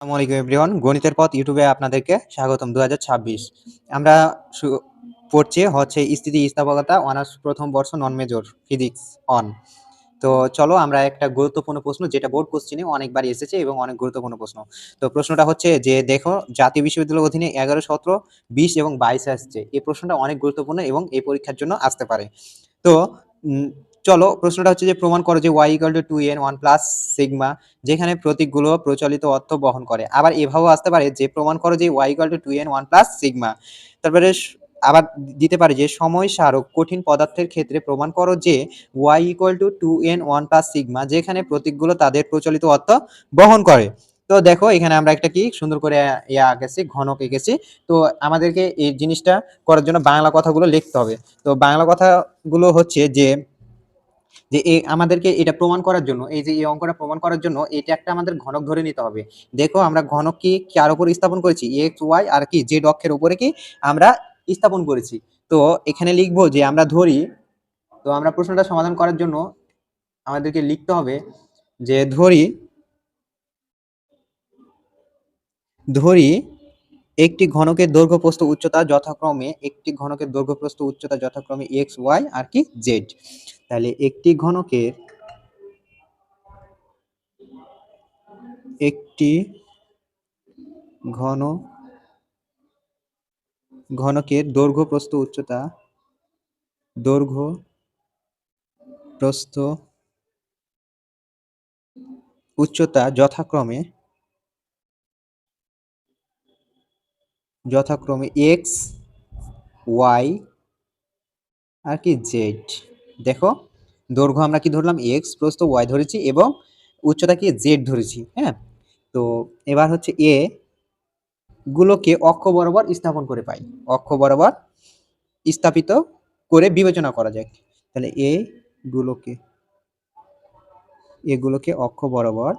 আসসালামু আলাইকুম এভরিওয়ান, গণিতের পথ ইউটিউবে আপনাদেরকে স্বাগতম। 2026 আমরা পড়ছি হচ্ছে স্থিতিস্থাপকতা অনার্স প্রথম বর্ষ নন মেজর ফিজিক্স অন। তো চলো আমরা একটা গুরুত্বপূর্ণ প্রশ্ন, যেটা বোর্ড কোশ্চেনে অনেকবার এসেছে এবং অনেক গুরুত্বপূর্ণ প্রশ্ন। তো প্রশ্নটা হচ্ছে যে দেখো, জাতীয় বিশ্ববিদ্যালয়ের অধীনে 11, 17, 20 এবং 22 আসছে। এই প্রশ্নটা অনেক গুরুত্বপূর্ণ এবং এই পরীক্ষার জন্য আসতে পারে। তো উম, চলো, প্রশ্নটা হচ্ছে যে প্রমাণ করো যে y = 2n 1 প্লাস সিগমা, যেখানে প্রতীকগুলো প্রচলিত অর্থ বহন করে। আবার এভাবেও আসতে পারে যে প্রমাণ করো যে y = 2n 1 প্লাস সিগমা। তারপরে আবার দিতে পারে যে সময় সারক কঠিন পদার্থের ক্ষেত্রে প্রমাণ করো যে y = 2n 1 প্লাস সিগমা, যেখানে প্রতীকগুলো তাদের প্রচলিত অর্থ বহন করে। তো দেখো, এখানে আমরা একটা কি সুন্দর করে আঁকেছি, ঘনক এঁকেছি। তো আমাদেরকে এই জিনিসটা করার জন্য বাংলা কথাগুলো লিখতে হবে। তো বাংলা কথাগুলো হচ্ছে যে যে আমাদেরকে এটা প্রমাণ করার জন্য, এই যে এই অঙ্কটা প্রমাণ করার জন্য এটা একটা আমাদের ঘনক ধরে নিতে হবে। দেখো, আমরা ঘনক কি কার উপর স্থাপন করেছি? এক্স ওয়াই আর কি জেড অক্ষের উপরে কি আমরা স্থাপন করেছি। তো এখানে লিখবো যে আমরা ধরি, তো আমরা প্রশ্নটা সমাধান করার জন্য আমাদেরকে লিখতে হবে যে ধরি ধরি একটি ঘনকের দৈর্ঘ্য প্রস্থ উচ্চতা যথাক্রমে এক্স ওয়াই আর কি জেড। তাহলে একটি ঘনকের দৈর্ঘ্য প্রস্থ উচ্চতা যথাক্রমে এক্স ওয়াই আর কি জেড। দেখো, দৈর্ঘ্য আমরা কি ধরলাম? এক্স, প্রস্থ ওয়াই ধরেছি এবং উচ্চতা কি জেড ধরেছি। হ্যাঁ, তো এবার হচ্ছে এ গুলোকে অক্ষ বরাবর স্থাপন করে পাই, অক্ষ বরাবর স্থাপিত করে বিবেচনা করা যায়। তাহলে এগুলোকে অক্ষ বরাবর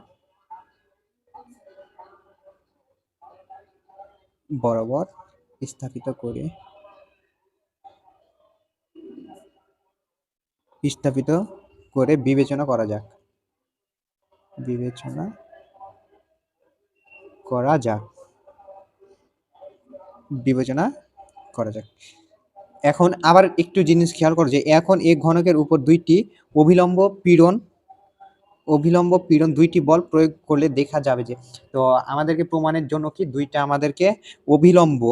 স্থাপিত করে বিবেচনা করা যাক। বিবেচনা করা যাক বিবেচনা করা যাক। এখন আবার একটু জিনিস খেয়াল করো যে এখন এই ঘনকের উপর অভিলম্ব পীড়ন দুইটি বল প্রয়োগ করলে দেখা যাবে যে, তো আমাদেরকে প্রমাণের জন্য কি আমাদেরকে অভিলম্ব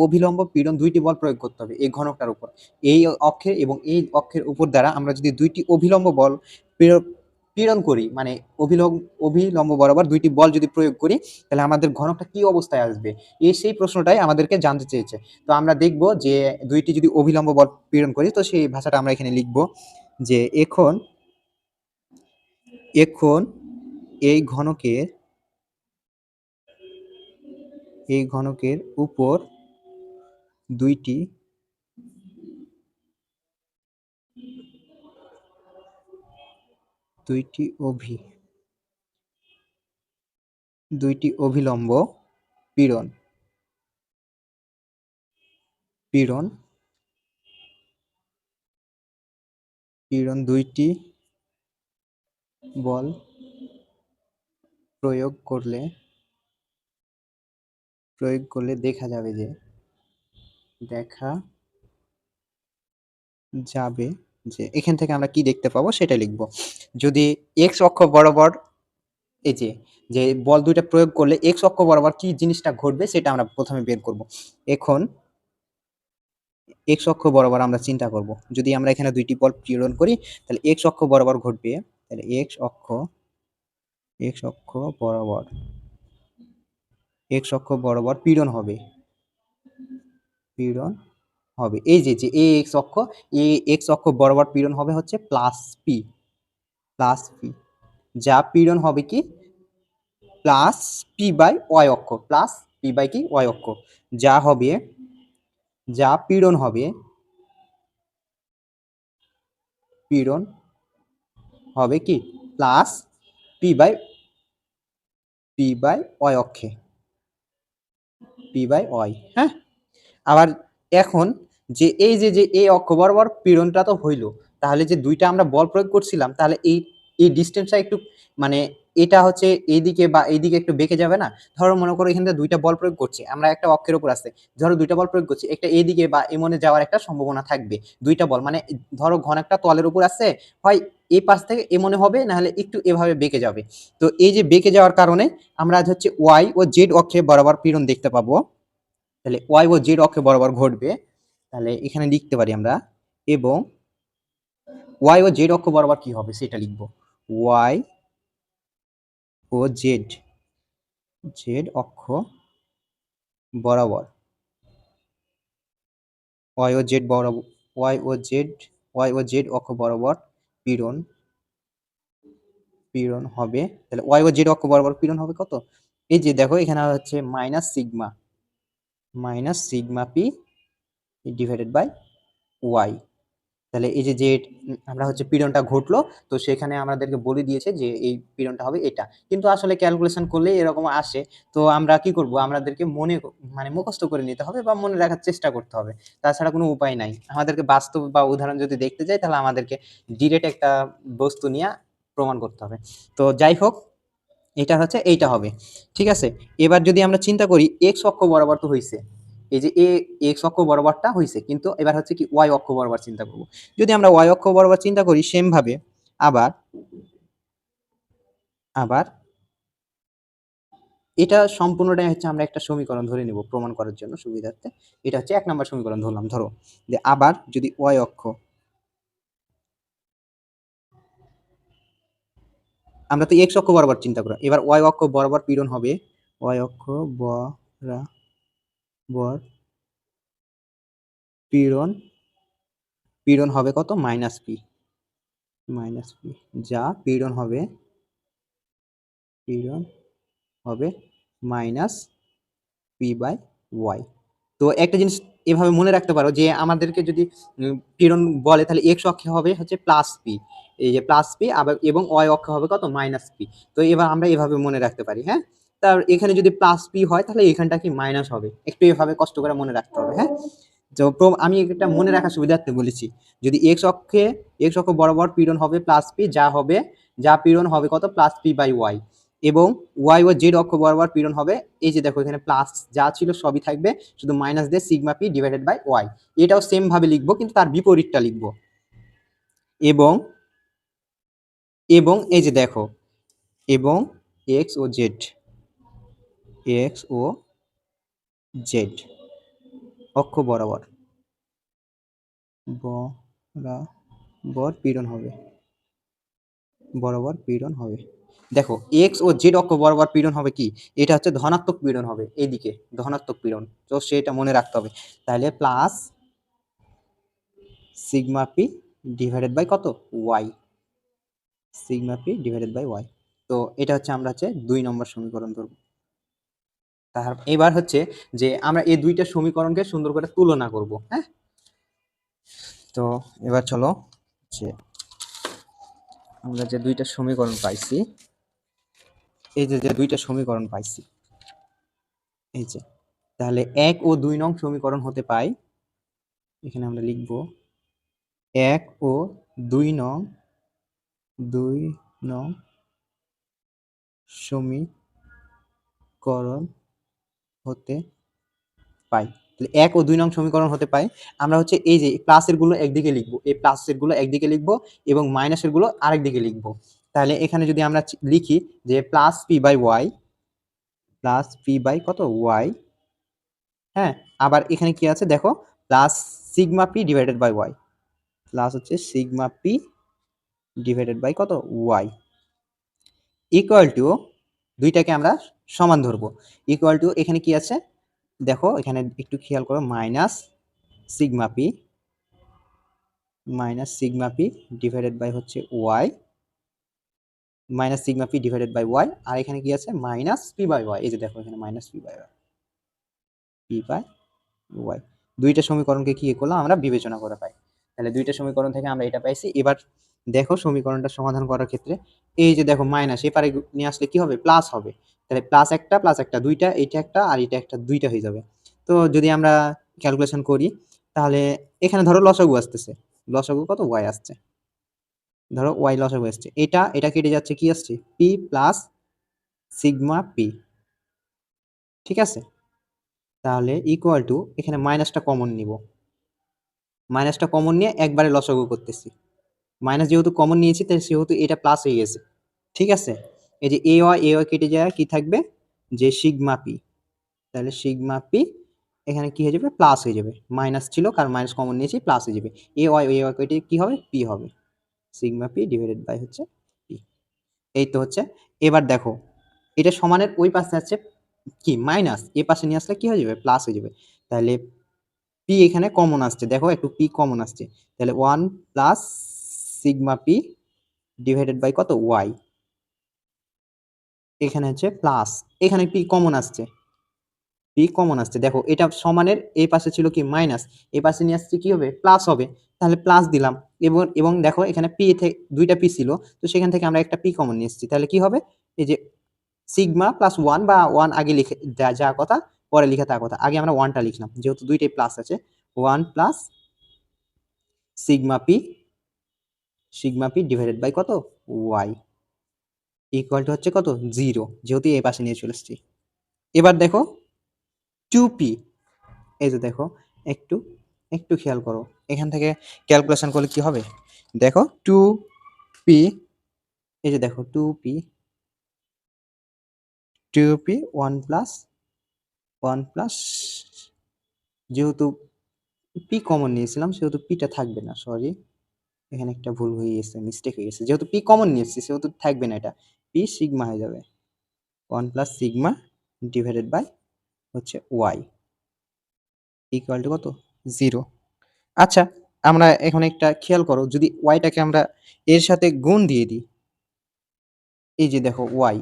অভিলম্ব পীড়ন দুইটি বল প্রয়োগ করতে হবে এই ঘনকটার উপর। এই অক্ষে এবং এই অক্ষের উপর দ্বারা আমরা যদি দুইটি অভিলম্ব বল পীড়ন করি, মানে অভিলম্ব বরাবর দুইটি বল যদি প্রয়োগ করি, তাহলে আমাদের ঘনকটা কি অবস্থায় আসবে, সেই প্রশ্নটাই আমাদেরকে জানতে চেয়েছে। তো আমরা দেখব যে দুইটি যদি অভিলম্ব বল পীড়ন করি, তো সেই ভাষাটা আমরা এখানে লিখব যে এখন এই ঘনকের উপর দুইটি অভিলম্ব পীড়ন দুইটি বল প্রয়োগ করলে দেখা যাবে যে এখান থেকে আমরা কি দেখতে পাবো সেটা লিখব। যদি এক্স অক্ষ বরাবর এই যে বল দুইটা প্রয়োগ করলে এক্স অক্ষ বরাবর কি জিনিসটা ঘটবে সেটা আমরা প্রথমে বের করব। এখন এক্স অক্ষ বরাবর আমরা চিন্তা করব, যদি আমরা এখানে দুইটি বল পীড়ন করি তাহলে এক্স অক্ষ বরাবর ঘটবে, তাহলে এক্স অক্ষ বরাবর পীড়ন হবে। এই যে এক্স অক্ষ বরাবর পীড়ন হবে হচ্ছে প্লাস পি, যা পীড়ন হবে কি প্লাস পি বাই ওয়াই অক্ষ, যা পীড়ন হবে কি প্লাস পি বাই ওয়াই অক্ষে, ওয়াই। হ্যাঁ, আবার এখন যে এই যে এই অক্ষ বরাবর পীড়নটা তো হইলো, তাহলে যে দুইটা আমরা বল প্রয়োগ করছিলাম, তাহলে এই ডিস্টেন্সটা একটু মানে এটা হচ্ছে এইদিকে বা এইদিকে একটু বেঁকে যাবে না? ধরো মনে করো এখানে ২ টা বল প্রয়োগ করছি। আমরা একটা অক্ষের উপর আছে। ধরো ২ টা বল প্রয়োগ করছি। একটা এদিকে বা এমনে যাওয়ার একটা সম্ভাবনা থাকবে। ২ টা বল মানে ধরো ঘন একটা তলের উপর আছে, হয় এই পাশ থেকে এমনে হবে, না হলে একটু এভাবে বেঁকে যাবে। তো এই যে বেঁকে যাওয়ার কারণে আমরা আজ হচ্ছে y ও z অক্ষে বরাবর পীড়ন দেখতে পাবো। তাহলে y ও z অক্ষে বরাবর ঘটবে। তাহলে এখানে লিখতে পারি আমরা, এবং y ও z অক্ষ বরাবর কি হবে সেটা লিখব। y ও z অক্ষ বরাবর, y ও z বরাবর, y ও z অক্ষ বরাবর পীড়ন হবে। তাহলে y ও z অক্ষ বরাবর পীড়ন হবে কত? এই যে দেখো এখানে হচ্ছে minus sigma P divided by Y. তাহলে এই যে আমরা হচ্ছে পীড়নটা ঘটলো, তো সেখানে আমাদেরকে বলে দিয়েছে যে এই পীড়নটা হবে এটা, কিন্তু আসলে ক্যালকুলেশন করলে এরকম আসে। তো আমরা কি করব, আমাদেরকে মানে মুখস্থ করে নিতে হবে বা মনে রাখার চেষ্টা করতে হবে, তাছাড়া কোনো উপায় নাই। আমাদেরকে বাস্তব বা উদাহরণ যদি দেখতে যাই, তাহলে আমাদেরকে ডিরেক্ট একটা বস্তু নিয়ে প্রমাণ করতে হবে। তো যাই হোক, এটা হচ্ছে এইটা হবে, ঠিক আছে। এবার যদি আমরা চিন্তা করি, এক্স অক্ষ বরাবর তো হয়েছে, এই যে এক্স অক্ষ বরাবরটা হয়েছে, কিন্তু এবার হচ্ছে কি ওয়াই অক্ষ বরাবর চিন্তা করব। যদি আমরা ওয়াই অক্ষ বরাবর চিন্তা করি, সেম ভাবে আবার আবার এটা সম্পূর্ণটাই হচ্ছে আমরা একটা সমীকরণ ধরে নিব প্রমাণ করার জন্য সুবিধার্থে। এটা হচ্ছে ১ নম্বর সমীকরণ ধরলাম। ধরো যে আবার যদি ওয়াই অক্ষ, আমরা তো এক্স অক্ষ বরাবর চিন্তা করি, এবার ওয়াই অক্ষ বরাবর পীড়ন হবে। ওয়াই অক্ষ বরাবর পীড়ন হবে কত? মাইনাস পি, যা পীড়ন হবে মাইনাস পি বাই ওয়াই। তো একটা জিনিস এভাবে মনে রাখতে পারো যে আমাদেরকে যদি পীড়ন বলে, তাহলে এক্স অক্ষে হবে হচ্ছে প্লাস পি, এই যে প্লাস পি, আবার এবং ওয়াই অক্ষে হবে কত? Minus P. তো এবার আমরা এভাবে মনে রাখতে পারি, হ্যাঁ। তার এখানে যদি প্লাস পি হয়, তাহলে এখানটা কি মাইনাস হবে, একটু এভাবে কষ্ট করে মনে রাখতে হবে, হ্যাঁ। তো আমি এটা মনে রাখার সুবিধার্থে বলেছি, যদি এক্স অক্ষ বরাবর পীড়ন হবে প্লাস পি, যা পীড়ন হবে কত? Plus P by Y. এবং ওয়াই ও জেড অক্ষ বরাবর পীড়ন হবে, এই যে দেখো এখানে প্লাস যা ছিল সবই থাকবে, শুধু মাইনাস দিয়ে sigma P divided by Y. এটাও সেম ভাবে লিখবো, কিন্তু তার বিপরীতটা লিখবো। এবং এই যে দেখো, এবং এক্স ও জেড অক্ষ বরাবর পীড়ন হবে, দেখো এক্স ও জেড অক্ষ বরাবর পীড়ন হবে কি? এটা হচ্ছে ধনাত্মক পীড়ন হবে, এইদিকে ধনাত্মক পীড়ন, তো সেটা মনে রাখতে হবে। তাহলে plus sigma P divided by কত? ওয়াই, তো এটা হচ্ছে আমরা হচ্ছে ২ নম্বর সমীকরণ ধরব। এবার হচ্ছে যে আমরা এই দুইটা সমীকরণকে সুন্দর করে তুলনা করব, হ্যাঁ। তো এবার চলো, যে আমরা যে দুইটা সমীকরণ পাইছি, এই যে দুইটা সমীকরণ পাইছি, এই যে, তাহলে ১ ও ২ নং সমীকরণ হতে পাই, এখানে আমরা লিখব ১ ও ২ নং সমীকরণ হতে পাই। তাহলে ১ ও ২ নং সমীকরণ হতে পাই। আমরা হচ্ছে এই যে প্লাসের গুলো একদিকে লিখবো, এই প্লাসের গুলো একদিকে লিখবো এবং মাইনাসের গুলো আরেকদিকে লিখবো। তাহলে এখানে যদি আমরা লিখি যে প্লাস পি বাই ওয়াই, কত? ওয়াই, হ্যাঁ। আবার এখানে কি আছে দেখো, plus sigma P divided by Y, plus হচ্ছে সিগমা পি ডিভাইডেড বাই কত? ওয়াই, ইকুয়াল টু, দুইটাকে আমরা সমান ধরবো, ইকুয়াল টু এখানে কি আছে দেখো, এখানে একটু খেয়াল করো, minus sigma P divided by হচ্ছে ওয়াই, আর এখানে কি আছে? মাইনাস পি বাই ওয়াই, এই যে দেখো এখানে মাইনাস পি বাই ওয়াই। দুইটা সমীকরণকে কি করলাম আমরা? বিবেচনা করে পাই। তাহলে দুইটা সমীকরণ থেকে আমরা এটা পাইছি। এবার দেখো সমীকরণটা সমাধান করার ক্ষেত্রে, এই যে দেখো মাইনাস এপারে নিয়ে আসলে কি হবে? প্লাস হবে। তাহলে প্লাস একটা দুইটা, এটা একটা আর এটা একটা, দুইটা হয়ে যাবে। তো যদি আমরা ক্যালকুলেশন করি, তাহলে এখানে ধরো লসাগু আসতেছে, লসাগু কত? ওয়াই আসছে। ধরো ওয়াই লসাগু এসছে, এটা কেটে যাচ্ছে, কি আসছে পি প্লাস সিগমা পি, ঠিক আছে। তাহলে ইকুয়াল টু এখানে মাইনাসটা কমন নিব, মাইনাসটা কমন নিয়ে একবারে লসাগু করতেছি, মাইনাস যেহেতু কমন নিয়েছি তাই সেহেতু এটা প্লাস হয়ে গেছে, ঠিক আছে। এই যে এ ওয়াই কেটে যায়, কি থাকবে যে সিগমা পি, তাহলে সিগমা পি এখানে কি হয়ে যাবে প্লাস হয়ে যাবে, মাইনাস ছিল কারণ মাইনাস কমন নিয়েছি, প্লাস হয়ে যাবে, এ ওয়াই কেটে কি হবে পি হবে, সিগমা পি ডিভাইডেড বাই হচ্ছে পি। এই তো হচ্ছে। এবার দেখো এটা সমানের ওই পাশে আছে কি মাইনাস, এ পাশে নিয়ে আসলে কি হয়ে যাবে প্লাস হয়ে যাবে, তাহলে পি এখানে কমন আসছে, দেখো একটু পি কমন আসছে, তাহলে 1 plus sigma P divided by কত ওয়াই, এখানে হচ্ছে প্লাস, এখানে পি কমন আসছে, পি কমন আসছে, দেখো এটা সমানের এই পাশে ছিল কি মাইনাস, এই পাশে নিয়ে আসছে কি হবে প্লাস হবে, তাহলে প্লাস দিলাম, এবং দেখো এখানে পি থেকে দুইটা পি ছিল, তো সেখান থেকে আমরা একটা পি কমন নিয়ে এসেছি, তাহলে কি হবে এই যে সিগমা প্লাস ওয়ান, বা ওয়ান আগে লিখে যা যা কথা পরে লিখে তা কথা, আগে আমরা ওয়ানটা লিখলাম যেহেতু দুইটাই প্লাস আছে, 1 plus sigma P, sigma P divided by কত ওয়াই, ইকুয়াল টু হচ্ছে কত 0, যেহেতু এই পাশে নিয়ে চলে এসেছি। এবার দেখো 2p, এই যে দেখো একটু একটু খেয়াল করো, এখান থেকে ক্যালকুলেশন করলে কি হবে, দেখো 2p, এই যে দেখো 2p 1 প্লাস যেহেতু পি কমন নিয়েছিলাম সেহেতু পিটা থাকবে না, সরি এখানে একটা ভুল হয়ে গেছে, মিস্টেক হয়ে গেছে, যেহেতু পি কমন নিয়েছি সেহেতু থাকবে না, এটা পি সিগমা হয়ে যাবে, 1 প্লাস সিগমা ডিভাইডেড বাই হচ্ছে ওয়াই, ইকুয়াল টু কত 0। আচ্ছা, আমরা এখন একটা খেয়াল করো, যদি ওয়াইটাকে আমরা এর সাথে গুণ দিয়ে দিই, এই যে দেখো ওয়াই,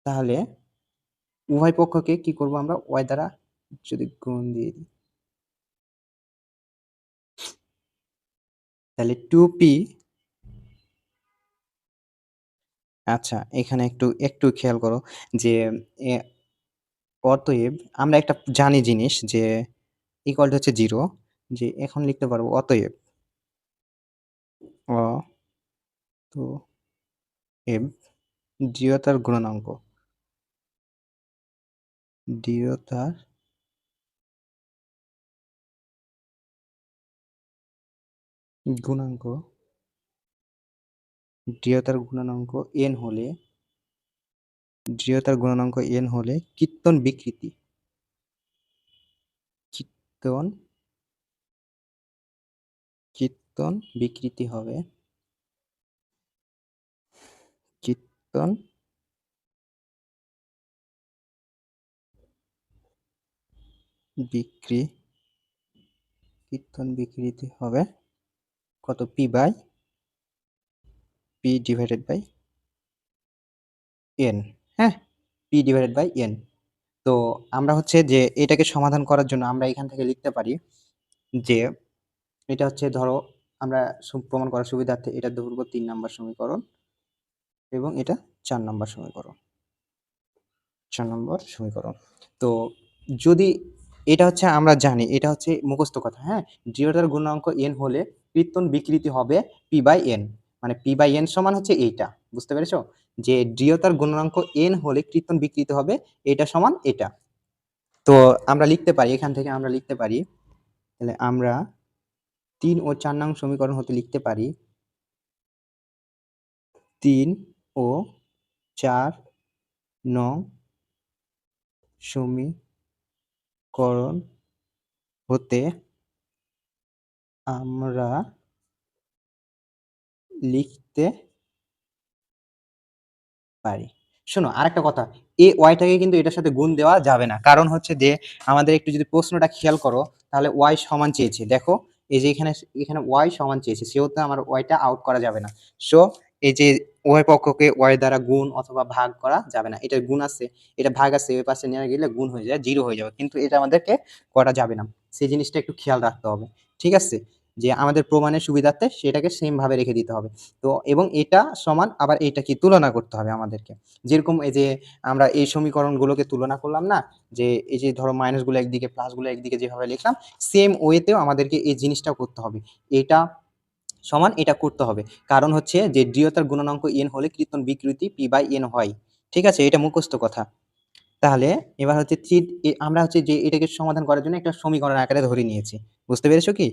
তাহলে উভয় পক্ষকে কি করব আমরা ওয়াই দ্বারা যদি গুণ দিয়ে দিই, তাহলে 2p, আচ্ছা এখানে একটু একটু খেয়াল করো যে এ, অতএব আমরা একটা জানি জিনিস যে ইকুয়াল টু হচ্ছে 0, যে এখন লিখতে পারবো অতএব অতএব দৃঢ়তার গুণাঙ্ক, দৃঢ়তার গুণাঙ্ক, দৃঢ়তার গুণাঙ্ক n হলে, দৃঢ়তার গুণাঙ্ক n হলে কীর্তন বিকৃতি, কীর্তন কীর্তন বিকৃতি হবে, কীর্তন বিকৃতি, কীর্তন বিকৃতি হবে কত পি ডিভাইডেড বাই n, হ্যাঁ পি ডিভাইডেড বাই n। তো আমরা হচ্ছে যে এটাকে সমাধান করার জন্য আমরা এখান থেকে লিখতে পারি যে এটা হচ্ছে ধরো আমরা প্রমাণ করার সুবিধার্থে এটা ধরবো 3 নম্বর সমীকরণ এবং এটা 4 নম্বর সমীকরণ, 4 নম্বর সমীকরণ। তো যদি এটা হচ্ছে আমরা জানি এটা হচ্ছে মুখস্থ কথা, হ্যাঁ দৃঢ়তার গুণাঙ্ক n হলে কীর্তন বিকৃতি হবে p বাই n, মানে p বাই n সমান হচ্ছে এইটা, বুঝতে পেরেছো যে দৃঢ়তার গুণাঙ্ক n হলে কীর্তন বিকৃতি হবে এটা সমান এটা। তো আমরা লিখতে পারি এখান থেকে আমরা লিখতে পারি, তাহলে আমরা 3 ও 4 নং সমীকরণ হতে লিখতে পারি 3 ও 4 নং সমীকরণ হতে আমরা লিখতে পারি। শোনো আরেকটা কথা, এ ওয়াইটাকে কিন্তু এটার সাথে গুণ দেওয়া যাবে না, কারণ হচ্ছে যে আমাদের একটু যদি প্রশ্নটা খেয়াল করো তাহলে ওয়াই সমান চেয়েছে, দেখো এই যে এখানে এখানে ওয়াই সমান চেয়েছে সেহেতু আমার ওয়াইটা আউট করা যাবে না। সো এই যে উভয় পক্ষকে ওয়াই দ্বারা গুণ অথবা ভাগ করা যাবে না, এটা গুণ আছে এটা ভাগ আছে ওই পাশে নিয়ে গেলে গুণ হয়ে যায় 0 হয়ে যাবে, কিন্তু এটা আমাদেরকে করা যাবে না, সেই জিনিসটা একটু খেয়াল রাখতে হবে, ঠিক আছে, যে আমাদের প্রমাণের সুবিধার্থে সেটাকে সেম ভাবে রেখে দিতে হবে। তো এবং এটা সমান আবার এইটা কি তুলনা করতে হবে আমাদেরকে, যেরকম এই যে আমরা এই সমীকরণগুলোকে তুলনা করলাম না, যে এই যে ধরো মাইনাসগুলো একদিকে প্লাসগুলো একদিকে যেভাবে লিখলাম, সেম ওয়েতেও আমাদেরকে এই জিনিসটা করতে হবে, এটা সমান এটা করতে হবে। কারণ হচ্ছে যে দৃঢ়তার গুণাঙ্ক n হলে কৃত্তন বিকৃতি p/n হয়। ঠিক আছে? এটা মুখস্থ কথা। তাহলে এবার হচ্ছে আমরা হচ্ছে যে এটাকে সমাধান করার জন্য একটা সমীকরণ আকারে ধরে নিয়েছি। বুঝতে পেরেছো কি?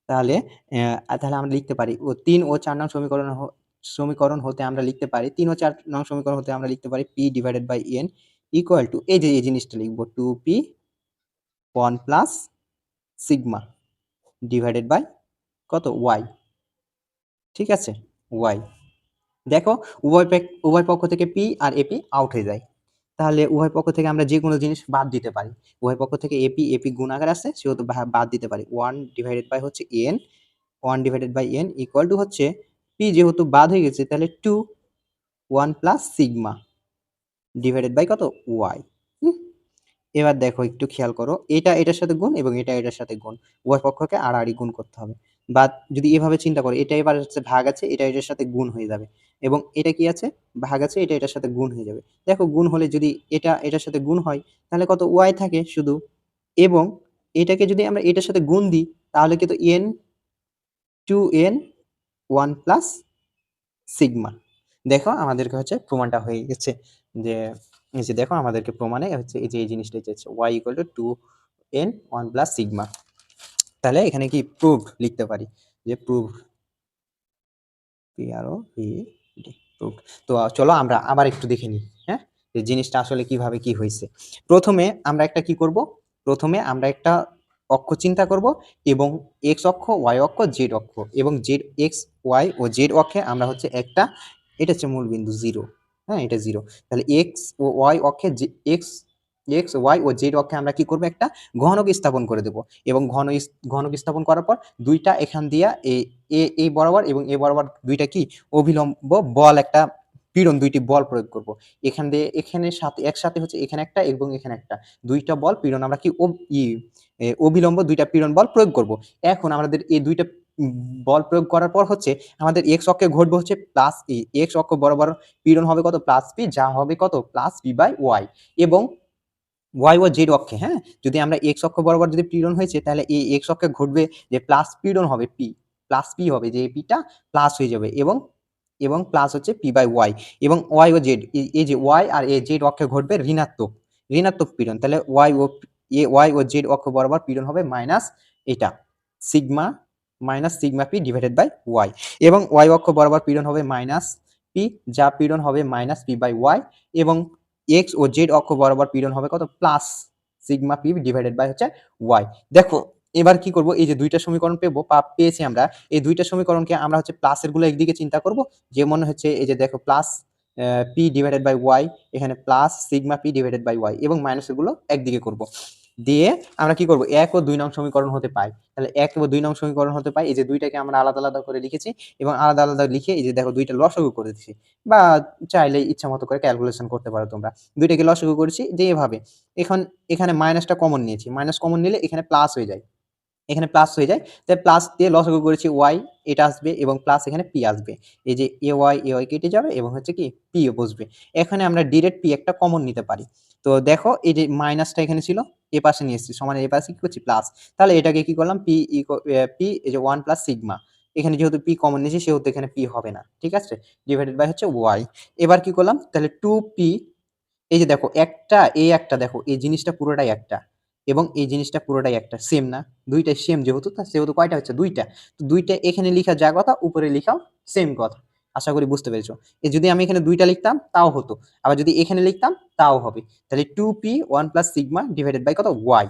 তাহলে তাহলে আমরা লিখতে পারি ৩ ও ৪ নং সমীকরণ হতে আমরা লিখতে পারি ৩ ও ৪ নং সমীকরণ হতে আমরা লিখতে পারি p/n ইকুয়াল টু এই যে এই জিনিসটা লিখব 2p 1 plus sigma divided by কত y। ঠিক আছে? y। দেখো উভয় পক্ষ থেকে p আর ap আউট হয়ে যায়। তাহলে উভয় পক্ষ থেকে আমরা যে কোনো জিনিস বাদ দিতে পারি। উভয় পক্ষ থেকে ap গুণ আকারে আছে সেহেতু বাদ দিতে পারি। 1 ডিভাইডেড বাই হচ্ছে n 1 divided by n equal to হচ্ছে p যেহেতু বাদ হয়ে গেছে তাহলে 2 1 প্লাস সিগমা ডিভাইডেড বাই কত y। এবার দেখো একটু খেয়াল করো এটা এটার সাথে গুণ এবং এটা এটার সাথে গুণ উভয় পক্ষকে আড়াআড়ি গুণ করতে হবে। বা যদি এভাবে চিন্তা করো এটা এবার হচ্ছে ভাগ আছে এটা এটার সাথে গুণ হয়ে যাবে এবং এটা কি আছে ভাগ আছে এটা এটার সাথে গুণ হয়ে যাবে। দেখো গুণ হলে যদি এটা এটার সাথে গুণ হয় তাহলে কত y থাকে শুধু এবং এটাকে যদি আমরা এটার সাথে গুণ দিই তাহলে কিন্তু n 2n 1 প্লাস সিগমা। দেখো আমাদেরকে হচ্ছে প্রমাণটা হয়ে গেছে যে এই যে দেখো আমাদেরকে প্রমাণে হচ্ছে এই যে এই জিনিসটা চেয়েছে y equal to 2n 1 plus sigma. তাহলে এখানে কি প্রুভ লিখতে পারি যে প্রুভ প্রুভ। তো চলো আমরা আবার একটু দেখে নিই হ্যাঁ যে জিনিসটা আসলে কিভাবে কি হয়েছে। প্রথমে আমরা একটা কি করব প্রথমে আমরা একটা অক্ষ চিন্তা করব এবং x অক্ষ y অক্ষ z অক্ষ এবং z x y ও z অক্ষে আমরা হচ্ছে একটা এটা হচ্ছে মূল বিন্দু 0। হ্যাঁ এটা 0। তাহলে x ও y অক্ষে x x y ও z অক্ষে আমরা কি করব একটা ঘনক স্থাপন করে দেব এবং ঘনক স্থাপন করার পর দুইটা এখান দিয়া এই বরাবর এবং এই বরাবর দুইটা কি অভিলম্ব বল একটা পীড়ন দুইটি বল প্রয়োগ করব। এখান দিয়ে এখানে সাথে একসাথে হচ্ছে এখানে একটা এবং এখানে একটা দুইটা বল পীড়ন আমরা কি অভিলম্ব দুইটা পীড়ন বল প্রয়োগ করব। এখন আমাদের এই দুইটা বল প্রয়োগ করার পর হচ্ছে আমাদের এক্স অক্ষে ঘটবে হচ্ছে প্লাস এক্স অক্ষ বরাবর পীড়ন হবে কত প্লাস পি যা হবে কত প্লাস পি বাই ওয়াই এবং ওয়াই ও জেড অক্ষে হ্যাঁ যদি আমরা এক্স অক্ষ বরাবর যদি পীড়ন হয়েছে তাহলে এই এক্স অক্ষে ঘটবে যে প্লাস পীড়ন হবে পি প্লাস পি হবে যে পিটা প্লাস হয়ে যাবে এবং এবং প্লাস হচ্ছে পি বাই ওয়াই এবং ওয়াই ও জেড এই যে ওয়াই আর এ জেড অক্ষে ঘটবে ঋণাত্মক পীড়ন তাহলে ওয়াই ও জেড অক্ষ বরাবর পীড়ন হবে মাইনাস এটা sigma minus sigma P divided by Y এবং ওয়াই অক্ষ বরাবর পীড়ন হবে মাইনাস পি যা পীড়ন হবে মাইনাস পি বাই ওয়াই এবং এক্স ও জেড অক্ষ বরাবর পীড়ন হবে কত plus sigma P divided by হচ্ছে ওয়াই। দেখো এবার কি করব এই যে দুইটা সমীকরণ পেয়েছি আমরা এই দুইটা সমীকরণকে আমরা হচ্ছে প্লাসের গুলো একদিকে চিন্তা করব যে মনে হচ্ছে এই যে দেখো plus P divided by Y এখানে plus sigma P divided by Y এবং মাইনাসের গুলো একদিকে করব দিয়ে আমরা কি করব 1 ও 2 নং সমীকরণ হতে পাই। তাহলে 1 ও 2 নং সমীকরণ হতে পাই এই যে দুইটাকে আমরা আলাদা আলাদা করে লিখেছি এবং আলাদা আলাদা লিখে এই যে দেখো দুইটা লসাগু করে দিয়েছি বা চাইলে ইচ্ছা মতো করে ক্যালকুলেশন করতে পারো তোমরা। দুইটাকে লসাগু করেছি যে এভাবে এখন এখানে মাইনাসটা কমন নিয়েছি মাইনাস কমন নিলে এখানে প্লাস হয়ে যায় এখানে প্লাস হয়ে যায় তাই প্লাস দিয়ে লসাগু করেছি ওয়াই এটা আসবে এবং প্লাস এখানে পি আসবে এই যে এ ওয়াই কেটে যাবে এবং হচ্ছে কি পি বসবে। এখানে আমরা ডিরেক্ট পি একটা কমন নিতে পারি। তো দেখো এই যে মাইনাসটা এখানে ছিল এ পাশে নিয়ে এসেছি সমান এ পাশে কি করছি প্লাস তাহলে এটাকে কি করলাম পি এই যে 1 প্লাস সিগমা এখানে যেহেতু পি কমন নিয়েছি সেহেতু এখানে পি হবে না ঠিক আছে ডিভাইডেড বাই হচ্ছে ওয়াই। এবার কি করলাম তাহলে 2p এই যে দেখো একটা এই একটা দেখো এই জিনিসটা পুরোটাই একটা এবং এই জিনিসটা পুরোটাই একটা সেম না দুইটাই সেম যেহেতু সেহেতু কয়টা হচ্ছে দুইটা তো দুইটা এখানে লেখা যা কথা উপরে লেখাও সেম কথা। আশা করি বুঝতে পেরেছো। যদি আমি এখানে দুইটা লিখতাম তাও হতো আবার যদি এখানে লিখতাম তাও হবে তাহলে 2p 1 plus sigma divided by কত ওয়াই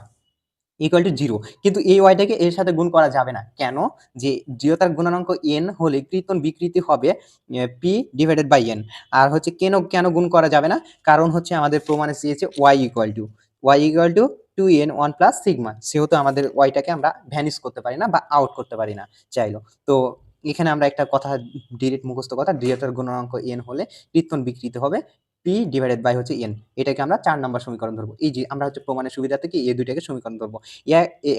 ইকুয়াল টু 0 কিন্তু এই ওয়াইটাকে এর সাথে গুণ করা যাবে না কেন যে দৃঢ়তার গুণাঙ্ক n হলে কৃত্তন বিকৃতি হবে p ডিভাইডেড বাই n আর হচ্ছে কেন কেন গুণ করা যাবে না কারণ হচ্ছে আমাদের প্রমাণে চেয়েছে y equal to 2n 1 plus sigma সেহেতু আমাদের ওয়াইটাকে আমরা ভ্যানিশ করতে পারি না বা আউট করতে পারি না চাইলো। তো এখানে আমরা একটা কথা ডিরেক্ট মুখস্থ কথা দৃঢ়তার গুণাঙ্ক n হলে কৃত্তন বিকৃতি হবে p পি ডিভাইডেড বাই হচ্ছে এন, এটাকে আমরা 4 নম্বর সমীকরণ ধরবো। এই যে আমরা হচ্ছে প্রমাণের সুবিধাতে কি এই দুইটাকে সমীকরণ ধরবো।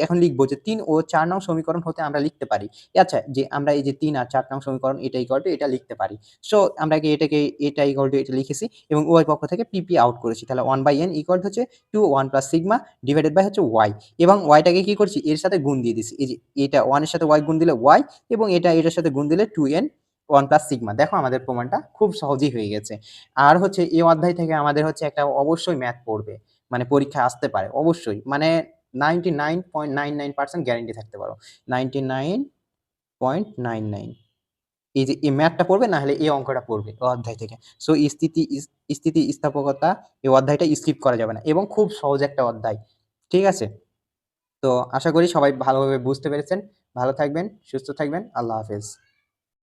এখন লিখবো যে 3 ও 4 নং সমীকরণ হতে আমরা লিখতে পারি। আচ্ছা, যে আমরা এই যে 3 আর 4 নং সমীকরণ এটা ইকুয়াল টু এটা লিখতে পারি। সো আমরা কি এটাকে এটা ইকুয়াল টু এটা লিখেছি এবং উভয় পক্ষ থেকে পিপি আউট করেছি। তাহলে 1/n ইকুয়াল হচ্ছে 2 1 প্লাস সিগমা ডিভাইডেড বাই হচ্ছে ওয়াই, এবং ওয়াইটাকে কি করছি এর সাথে গুণ দিয়ে দিছি। এই যে এটা 1 এর সাথে ওয়াই গুণ দিলে ওয়াই, এবং এটা এটার সাথে গুণ দিলে 2n 1 প্লাস সিগমা। দেখো আমাদের প্রমাণটা খুব সহজেই হয়ে গেছে। আর হচ্ছে এই অধ্যায় থেকে আমাদের হচ্ছে একটা অবশ্যই ম্যাথ পড়বে, মানে পরীক্ষায় আসতে পারে অবশ্যই, মানে 99.99% গ্যারান্টি থাকতে পারো, 99.99। এই যে এই ম্যাথটা পড়বে, না হলে এই অঙ্কটা পড়বে ও অধ্যায় থেকে। সো স্থিতি স্থাপকতা এই অধ্যায়টা স্কিপ করা যাবে না, এবং খুব সহজ একটা অধ্যায়। ঠিক আছে, তো আশা করি সবাই ভালোভাবে বুঝতে পেরেছেন। ভালো থাকবেন, সুস্থ থাকবেন, আল্লাহ হাফেজ।